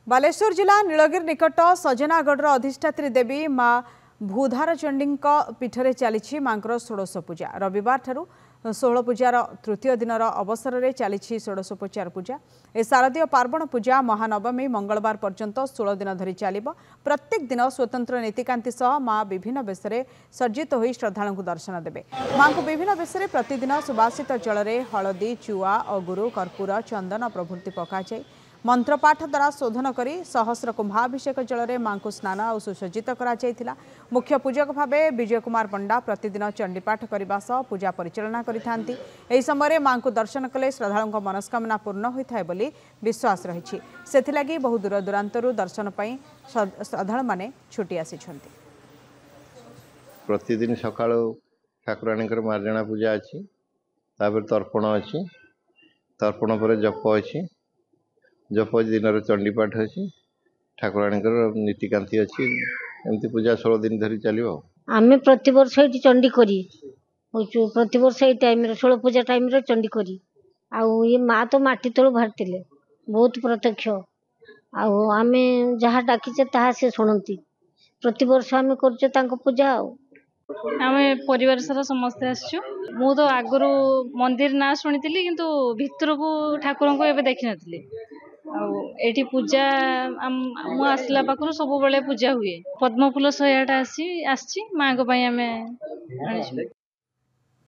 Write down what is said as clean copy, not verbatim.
बालेश्वर जिला नीलगिरी निकट सजनागढ़ अधिष्ठात्री देवी माँ भूधारचंडी पीठरे चली मांकर षोड़श पूजा रविवार ठारू 16 पूजार तृतीय दिनर अवसर में चली षोड़शोपचार पूजा ए शारदीय पार्वण पूजा महानवमी मंगलवार पर्यंत 16 दिन धरी चलिब। प्रत्येक दिन स्वतंत्र नीतिकांति सह माँ विभिन्न बेश सज्जित हो श्रद्धालु दर्शन देवे। माँ को विभिन्न बेश प्रतिदिन सुबासित जल में हलदी चुआ अगुरु कर्पूर चंदन प्रभृति पकाई मंत्रपाठ द्वारा शोधन करी सहस्र कुंभाभिषेक जल में मां को स्नान और सुसज्जित करा। मुख्य पूजक भाव विजय कुमार पंडा प्रतिदिन चंडीपाठ करने सह पूजा परिचालना करिथांती। एही समय मां को दर्शन कले श्रद्धालुओं मनस्कामना पूर्ण होता है बोली विश्वास रही। सेथिलागी बहु दूर दूरांतरु दर्शन पाई श्रद्धालु माने छुटी आसिछंती। प्रतिदिन सकाळ ठाकुराणी मार्जणा पूजा अच्छी तर्पण अच्छी तर्पण पर जप अच्छी जप दिन चंडीपाठ अच्छी ठाकुराणी नीतिकांति अच्छी एमती पूजा 16 दिन धरी चलो। आम प्रति वर्ष ये चंडी करी प्रति वर्ष ये टाइम 16 पूजा टाइम चंडी करी आउ ये माँ तो माटी तलू बाहर बहुत प्रत्यक्ष आम जहाँ डाकिचे ताहा से शुणती प्रति वर्ष आम कर पूजा आम परिवार सारा समस्ते आसचु मु तो आगु मंदिर ना शुणी किंतु भितर को ठाकुर को एबे देखि नथिली एठी पूजा मु आसला पाखरु सब बेले पूजा हुए पद्म फूल 100 आसी माँ को आमे